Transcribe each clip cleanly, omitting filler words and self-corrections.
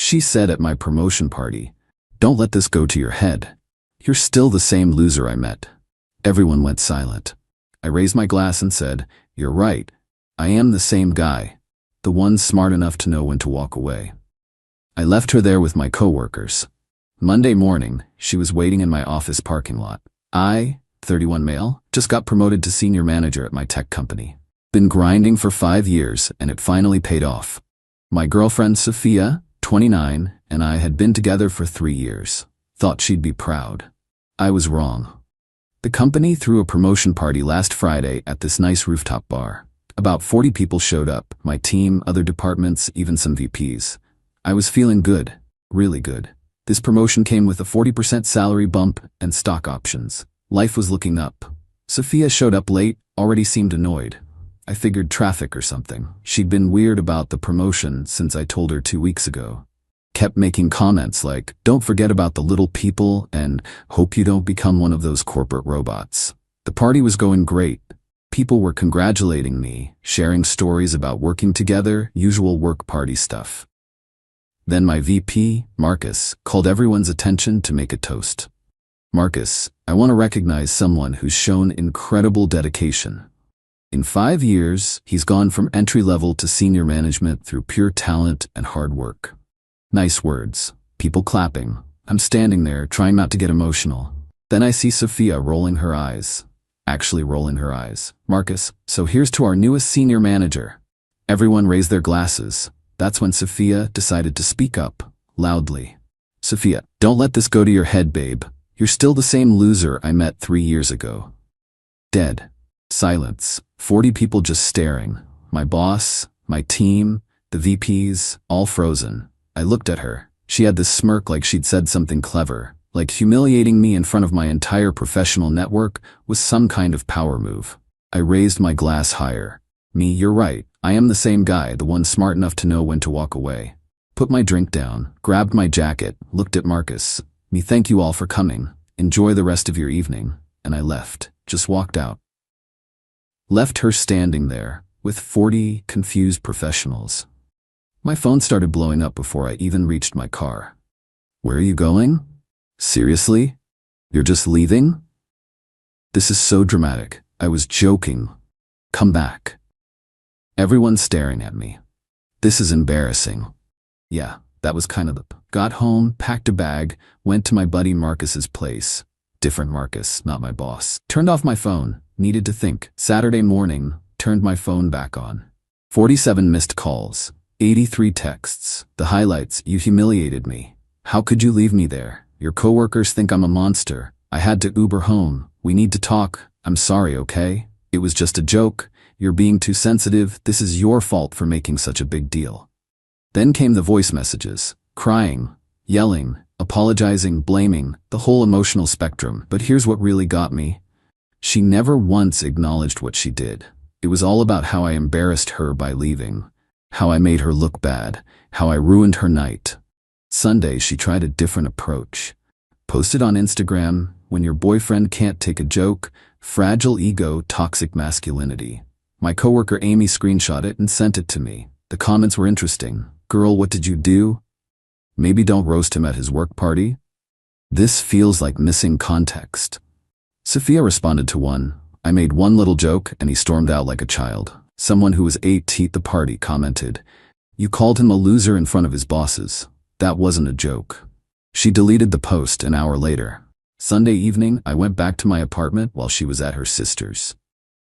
She said at my promotion party, "Don't let this go to your head. You're still the same loser I met." Everyone went silent. I raised my glass and said, "You're right. I am the same guy, the one smart enough to know when to walk away." I left her there with my coworkers. Monday morning, she was waiting in my office parking lot. I, 31 male, just got promoted to senior manager at my tech company. Been grinding for 5 years, and it finally paid off. My girlfriend Sophia, 29, and I had been together for 3 years. Thought she'd be proud. I was wrong. The company threw a promotion party last Friday at this nice rooftop bar. About 40 people showed up, my team, other departments, even some VPs. I was feeling good, really good. This promotion came with a 40% salary bump and stock options. Life was looking up. Sophia showed up late, already seemed annoyed. I figured traffic or something. She'd been weird about the promotion since I told her 2 weeks ago. Kept making comments like, "Don't forget about the little people," and "Hope you don't become one of those corporate robots." The party was going great. People were congratulating me, sharing stories about working together, usual work party stuff. Then my VP, Marcus, called everyone's attention to make a toast. "Marcus, I want to recognize someone who's shown incredible dedication. In 5 years, he's gone from entry-level to senior management through pure talent and hard work." Nice words. People clapping. I'm standing there, trying not to get emotional. Then I see Sophia rolling her eyes. Actually rolling her eyes. "Marcus, so here's to our newest senior manager." Everyone raised their glasses. That's when Sophia decided to speak up, loudly. "Sophia, don't let this go to your head, babe. You're still the same loser I met 3 years ago." Dead. Silence. 40 people just staring. My boss, my team, the VPs, all frozen. I looked at her. She had this smirk like she'd said something clever, like humiliating me in front of my entire professional network was some kind of power move. I raised my glass higher. "Me, you're right. I am the same guy, the one smart enough to know when to walk away." Put my drink down, grabbed my jacket, looked at Marcus. "Me, thank you all for coming. Enjoy the rest of your evening." And I left, just walked out. Left her standing there, with 40 confused professionals. My phone started blowing up before I even reached my car. "Where are you going? Seriously? You're just leaving?" "This is so dramatic. I was joking. Come back." Everyone's staring at me. This is embarrassing. Yeah, that was kind of the... Got home, packed a bag, went to my buddy Marcus's place. Different Marcus, not my boss. Turned off my phone, needed to think. Saturday morning, turned my phone back on. 47 missed calls. 83 texts. The highlights: "You humiliated me. How could you leave me there? Your coworkers think I'm a monster. I had to Uber home. We need to talk. I'm sorry, okay? It was just a joke. You're being too sensitive. This is your fault for making such a big deal." Then came the voice messages. Crying, yelling, apologizing, blaming, the whole emotional spectrum. But here's what really got me. She never once acknowledged what she did. It was all about how I embarrassed her by leaving. How I made her look bad, how I ruined her night. Sunday, she tried a different approach. Posted on Instagram, "When your boyfriend can't take a joke, fragile ego, toxic masculinity." My coworker Amy screenshot it and sent it to me. The comments were interesting. "Girl, what did you do? Maybe don't roast him at his work party." This feels like missing context. Sophia responded to one. "I made one little joke and he stormed out like a child." Someone who was 8 at the party commented, "You called him a loser in front of his bosses. That wasn't a joke." She deleted the post an hour later. Sunday evening, I went back to my apartment while she was at her sister's.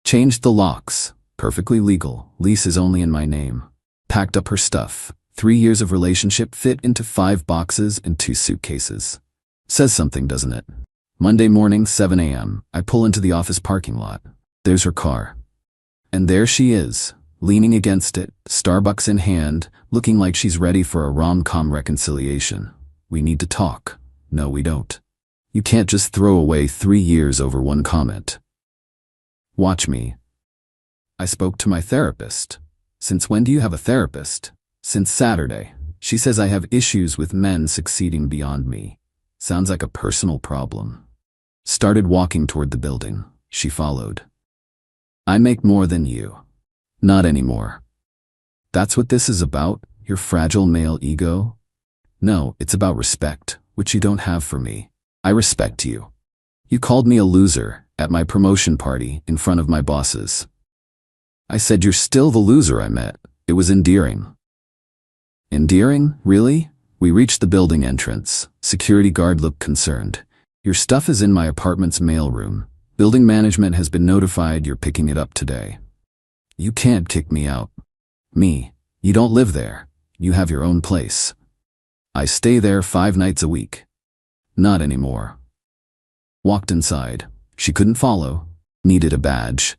Changed the locks. Perfectly legal. Lease is only in my name. Packed up her stuff. 3 years of relationship fit into 5 boxes and 2 suitcases. Says something, doesn't it? Monday morning, 7 a.m., I pull into the office parking lot. There's her car. And there she is, leaning against it, Starbucks in hand, looking like she's ready for a rom-com reconciliation. "We need to talk." No, we don't. You can't just throw away 3 years over one comment. Watch me. I spoke to my therapist. "Since when do you have a therapist?" "Since Saturday. She says I have issues with men succeeding beyond me." Sounds like a personal problem. Started walking toward the building. She followed. "I make more than you." "Not anymore." "That's what this is about, your fragile male ego?" No, it's about respect, which you don't have for me. I respect you. You called me a loser at my promotion party in front of my bosses. I said you're still the loser I met. It was endearing. Endearing? Really? We reached the building entrance. Security guard looked concerned. Your stuff is in my apartment's mailroom. Building management has been notified you're picking it up today. You can't kick me out. Me. You don't live there. You have your own place. I stay there 5 nights a week. Not anymore. Walked inside. She couldn't follow. Needed a badge.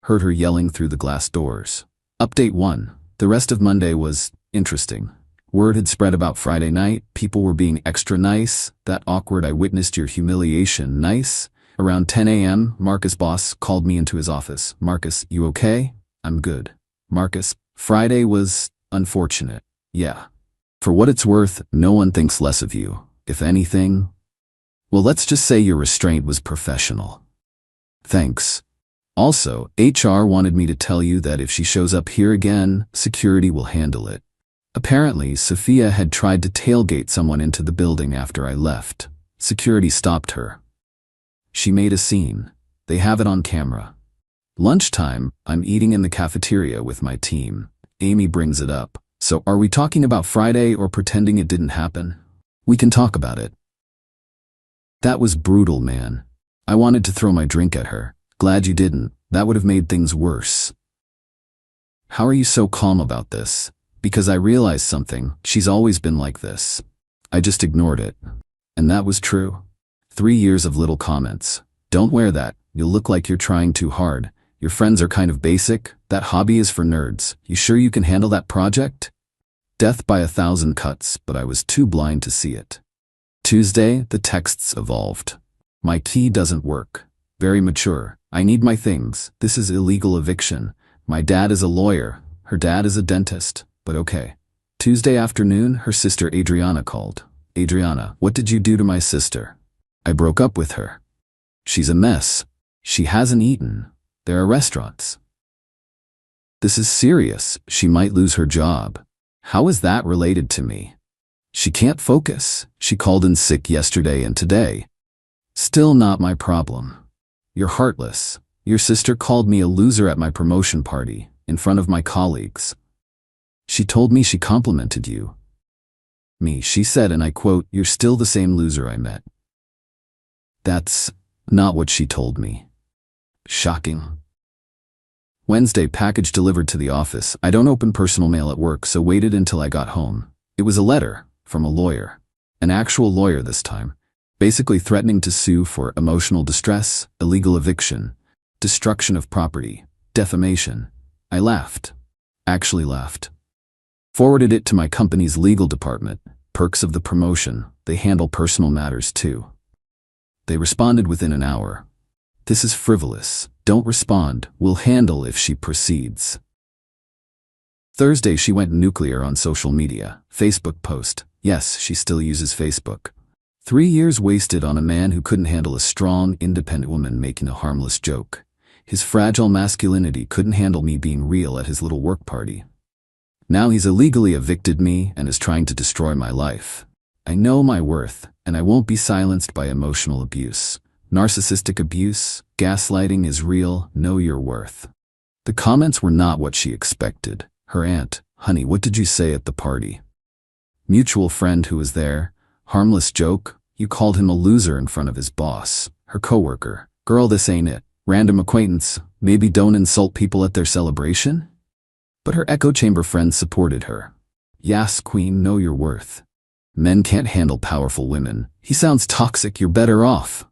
Heard her yelling through the glass doors. Update 1. The rest of Monday was interesting. Word had spread about Friday night. People were being extra nice. That awkward I witnessed your humiliation nice. Around 10 a.m., Marcus' boss called me into his office. Marcus, you okay? I'm good. Marcus, Friday was unfortunate. Yeah. For what it's worth, no one thinks less of you. If anything, well, let's just say your restraint was professional. Thanks. Also, HR wanted me to tell you that if she shows up here again, security will handle it. Apparently, Sophia had tried to tailgate someone into the building after I left. Security stopped her. She made a scene. They have it on camera. Lunchtime, I'm eating in the cafeteria with my team. Amy brings it up. So are we talking about Friday or pretending it didn't happen? We can talk about it. That was brutal, man. I wanted to throw my drink at her. Glad you didn't. That would have made things worse. How are you so calm about this? Because I realized something. She's always been like this. I just ignored it. And that was true. 3 years of little comments. Don't wear that. You'll look like you're trying too hard. Your friends are kind of basic. That hobby is for nerds. You sure you can handle that project? Death by 1,000 cuts, but I was too blind to see it. Tuesday, the texts evolved. My key doesn't work. Very mature. I need my things. This is illegal eviction. My dad is a lawyer. Her dad is a dentist. But okay. Tuesday afternoon, her sister Adriana called. Adriana, what did you do to my sister? I broke up with her. She's a mess. She hasn't eaten. There are restaurants. This is serious. She might lose her job. How is that related to me? She can't focus. She called in sick yesterday and today. Still not my problem. You're heartless. Your sister called me a loser at my promotion party, in front of my colleagues. She told me she complimented you. She said, and I quote, "You're still the same loser I met." That's not what she told me. Shocking. Wednesday, package delivered to the office. I don't open personal mail at work, so waited until I got home. It was a letter from a lawyer. An actual lawyer this time. Basically threatening to sue for emotional distress, illegal eviction, destruction of property, defamation. I laughed. Actually laughed. Forwarded it to my company's legal department. Perks of the promotion. They handle personal matters too. They responded within an hour. This is frivolous. Don't respond. We'll handle if she proceeds. Thursday, she went nuclear on social media. Facebook post. Yes, she still uses Facebook. 3 years wasted on a man who couldn't handle a strong, independent woman making a harmless joke. His fragile masculinity couldn't handle me being real at his little work party. Now he's illegally evicted me and is trying to destroy my life. I know my worth, and I won't be silenced by emotional abuse. Narcissistic abuse, gaslighting is real. Know your worth. The comments were not what she expected. Her aunt, honey, what did you say at the party? Mutual friend who was there, harmless joke, you called him a loser in front of his boss. Her coworker, girl, this ain't it. Random acquaintance, maybe don't insult people at their celebration? But her echo chamber friends supported her. Yes, queen, know your worth. Men can't handle powerful women. He sounds toxic, you're better off.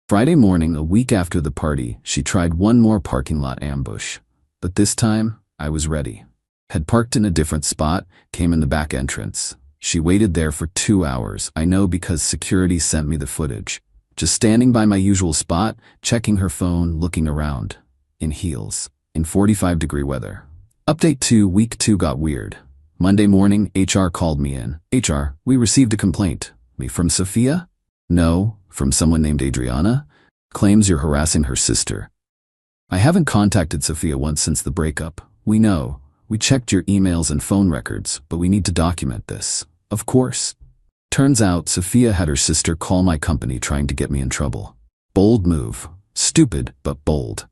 Friday morning, a week after the party, she tried one more parking lot ambush. But this time, I was ready. Had parked in a different spot, came in the back entrance. She waited there for 2 hours. I know because security sent me the footage. Just standing by my usual spot, checking her phone, looking around. In heels. In 45-degree weather. Update 2, week 2 got weird. Monday morning, HR called me in. HR, we received a complaint. Me from Sophia? No, from someone named Adriana. Claims you're harassing her sister. I haven't contacted Sophia once since the breakup. We know. We checked your emails and phone records, but we need to document this. Of course. Turns out Sophia had her sister call my company trying to get me in trouble. Bold move. Stupid, but bold.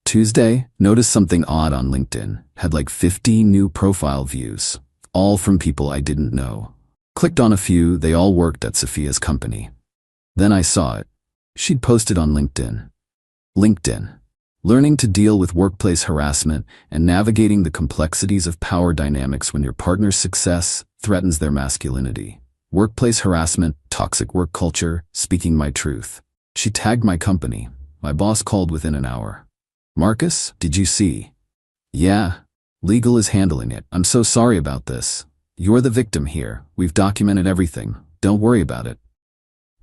Tuesday, noticed something odd on LinkedIn. Had like 50 new profile views. All from people I didn't know. Clicked on a few, they all worked at Sophia's company. Then I saw it. She'd posted on LinkedIn. LinkedIn. Learning to deal with workplace harassment and navigating the complexities of power dynamics when your partner's success threatens their masculinity. Workplace harassment, toxic work culture, speaking my truth. She tagged my company. My boss called within an hour. Marcus, did you see? Yeah. Legal is handling it. I'm so sorry about this. You're the victim here. We've documented everything. Don't worry about it.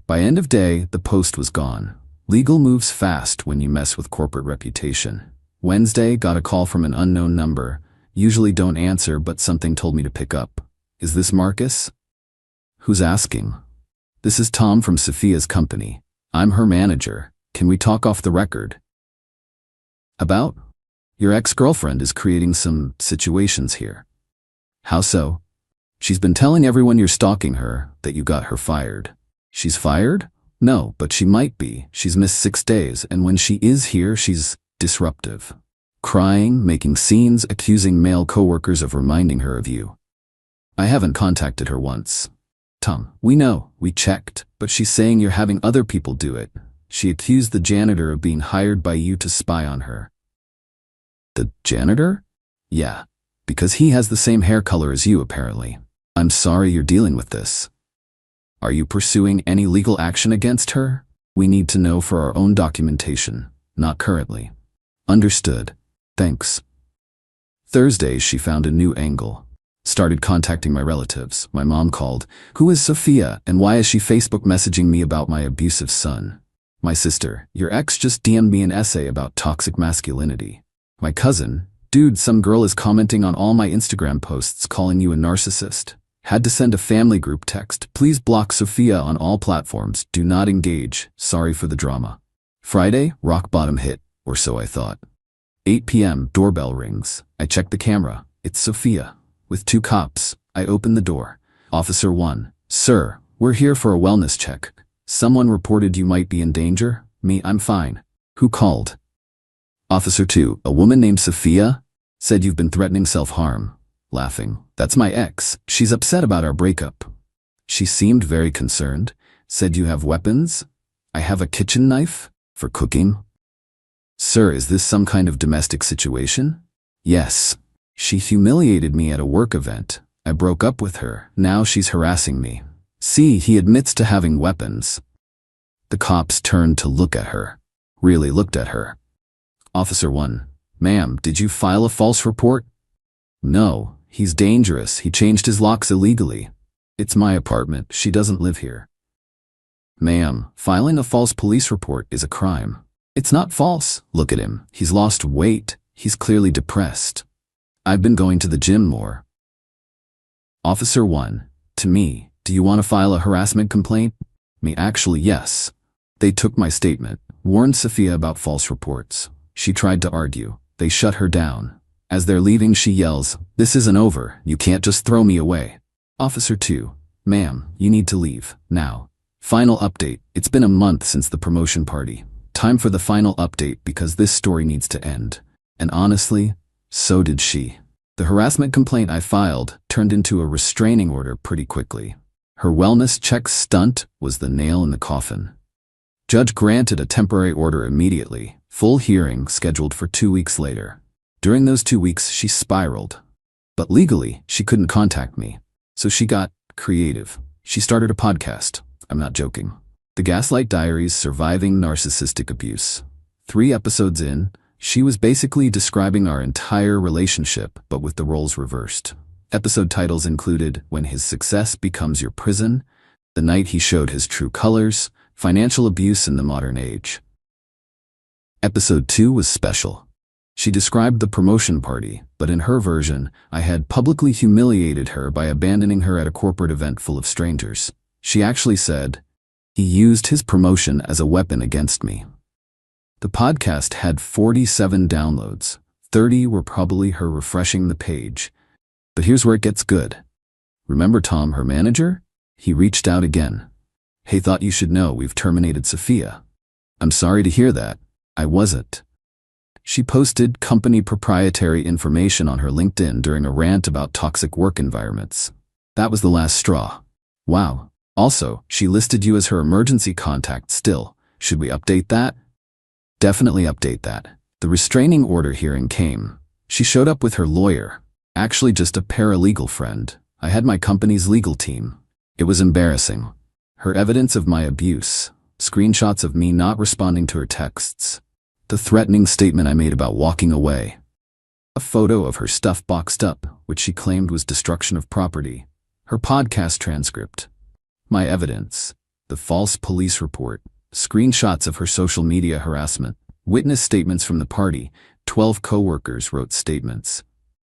By end of day, the post was gone. Legal moves fast when you mess with corporate reputation. Wednesday, got a call from an unknown number. Usually don't answer, but something told me to pick up. Is this Marcus? Who's asking? This is Tom from Sophia's company. I'm her manager. Can we talk off the record? About? Your ex-girlfriend is creating some situations here. How so? She's been telling everyone you're stalking her, that you got her fired. She's fired? No, but she might be. She's missed 6 days, and when she is here, she's disruptive. Crying, making scenes, accusing male coworkers of reminding her of you. I haven't contacted her once. Tom, we know, we checked, but she's saying you're having other people do it. She accused the janitor of being hired by you to spy on her. The janitor? Yeah, because he has the same hair color as you, apparently. I'm sorry you're dealing with this. Are you pursuing any legal action against her? We need to know for our own documentation, not currently. Understood. Thanks. Thursday, she found a new angle. Started contacting my relatives. My mom called. Who is Sophia, and why is she Facebook messaging me about my abusive son? My sister, your ex just DM'd me an essay about toxic masculinity. My cousin, dude, some girl is commenting on all my Instagram posts calling you a narcissist. Had to send a family group text. Please block Sophia on all platforms. Do not engage. Sorry for the drama. Friday, rock bottom hit, or so I thought. 8 p.m., doorbell rings. I check the camera. It's Sophia. With 2 cops, I open the door. Officer 1, sir, we're here for a wellness check. Someone reported you might be in danger. Me, I'm fine. Who called? Officer 2, a woman named Sophia? Said you've been threatening self-harm. Laughing. That's my ex. She's upset about our breakup. She seemed very concerned. Said you have weapons? I have a kitchen knife? For cooking? Sir, is this some kind of domestic situation? Yes. She humiliated me at a work event. I broke up with her. Now she's harassing me. See, he admits to having weapons. The cops turned to look at her. Really looked at her. Officer 1, ma'am, did you file a false report? No, he's dangerous. He changed his locks illegally. It's my apartment. She doesn't live here. Ma'am, filing a false police report is a crime. It's not false. Look at him. He's lost weight. He's clearly depressed. I've been going to the gym more. Officer 1, to me, do you want to file a harassment complaint? Me, actually, yes. They took my statement, warned Sophia about false reports. She tried to argue. They shut her down. As they're leaving, she yells, "This isn't over. You can't just throw me away." Officer 2, ma'am, you need to leave, now. Final update. It's been a month since the promotion party. Time for the final update because this story needs to end. And honestly, so did she. The harassment complaint I filed turned into a restraining order pretty quickly. Her wellness check stunt was the nail in the coffin. Judge granted a temporary order immediately. Full hearing scheduled for 2 weeks later. During those 2 weeks, she spiraled. But legally, she couldn't contact me. So she got creative. She started a podcast. I'm not joking. The Gaslight Diaries: Surviving Narcissistic Abuse. 3 episodes in, she was basically describing our entire relationship, but with the roles reversed. Episode titles included When His Success Becomes Your Prison, The Night He Showed His True Colors, Financial Abuse in the Modern Age. Episode 2 was special. She described the promotion party, but in her version, I had publicly humiliated her by abandoning her at a corporate event full of strangers. She actually said, "He used his promotion as a weapon against me." The podcast had 47 downloads. 30 were probably her refreshing the page. But here's where it gets good. Remember Tom, her manager? He reached out again. Hey, thought you should know we've terminated Sophia. I'm sorry to hear that. I wasn't. She posted company proprietary information on her LinkedIn during a rant about toxic work environments. That was the last straw. Wow. Also, she listed you as her emergency contact still. Should we update that? Definitely update that. The restraining order hearing came. She showed up with her lawyer. Actually just a paralegal friend. I had my company's legal team. It was embarrassing. Her evidence of my abuse. Screenshots of me not responding to her texts. The threatening statement I made about walking away. A photo of her stuff boxed up, which she claimed was destruction of property. Her podcast transcript. My evidence. The false police report. Screenshots of her social media harassment. Witness statements from the party. 12 co-workers wrote statements.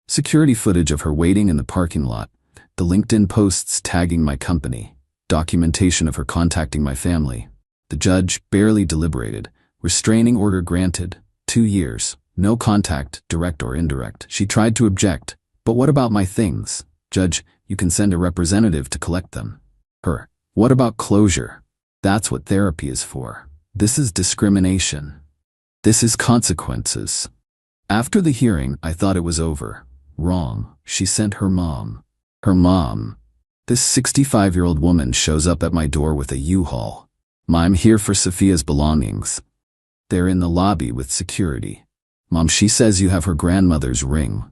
Security footage of her waiting in the parking lot. The LinkedIn posts tagging my company. Documentation of her contacting my family. The judge barely deliberated. Restraining order granted. 2 years. No contact, direct or indirect. She tried to object. But what about my things? Judge, you can send a representative to collect them. Her. What about closure? That's what therapy is for. This is discrimination. This is consequences. After the hearing, I thought it was over. Wrong. She sent her mom. Her mom. This 65-year-old woman shows up at my door with a U-Haul. I'm here for Sophia's belongings. They're in the lobby with security. Mom, she says you have her grandmother's ring.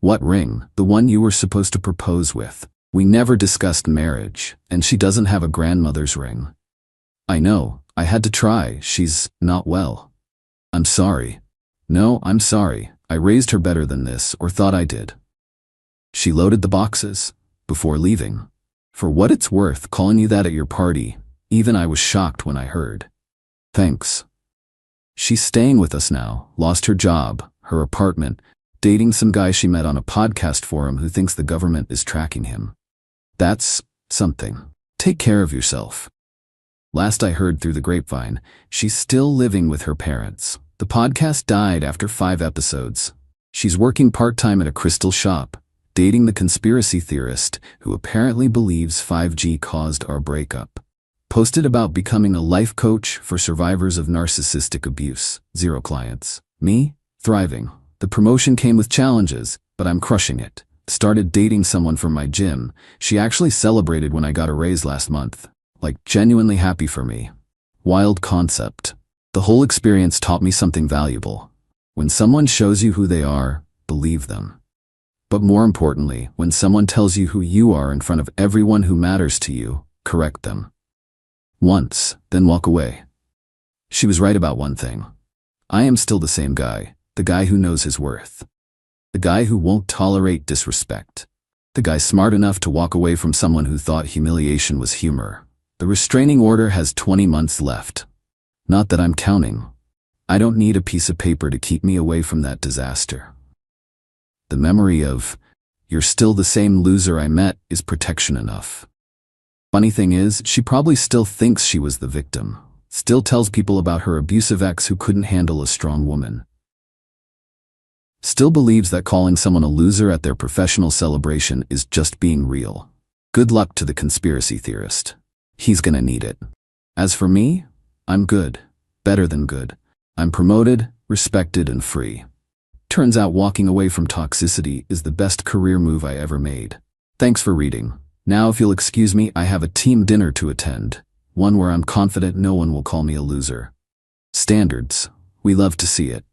What ring? The one you were supposed to propose with. We never discussed marriage, and she doesn't have a grandmother's ring. I know. I had to try. She's not well. I'm sorry. No, I'm sorry. I raised her better than this, or thought I did. She loaded the boxes before leaving. For what it's worth, calling you that at your party, even I was shocked when I heard. Thanks. She's staying with us now, lost her job, her apartment, dating some guy she met on a podcast forum who thinks the government is tracking him. That's something. Take care of yourself. Last I heard through the grapevine, she's still living with her parents. The podcast died after 5 episodes. She's working part-time at a crystal shop, dating the conspiracy theorist who apparently believes 5G caused our breakup. Posted about becoming a life coach for survivors of narcissistic abuse. 0 clients. Me? Thriving. The promotion came with challenges, but I'm crushing it. Started dating someone from my gym. She actually celebrated when I got a raise last month. Like, genuinely happy for me. Wild concept. The whole experience taught me something valuable. When someone shows you who they are, believe them. But more importantly, when someone tells you who you are in front of everyone who matters to you, correct them. Once, then walk away. She was right about one thing. I am still the same guy, the guy who knows his worth. The guy who won't tolerate disrespect. The guy smart enough to walk away from someone who thought humiliation was humor. The restraining order has 20 months left. Not that I'm counting. I don't need a piece of paper to keep me away from that disaster. The memory of, you're still the same loser I met, is protection enough. Funny thing is, she probably still thinks she was the victim. Still tells people about her abusive ex who couldn't handle a strong woman. Still believes that calling someone a loser at their professional celebration is just being real. Good luck to the conspiracy theorist. He's gonna need it. As for me, I'm good. Better than good. I'm promoted, respected, and free. Turns out walking away from toxicity is the best career move I ever made. Thanks for reading. Now if you'll excuse me, I have a team dinner to attend. One where I'm confident no one will call me a loser. Standards. We love to see it.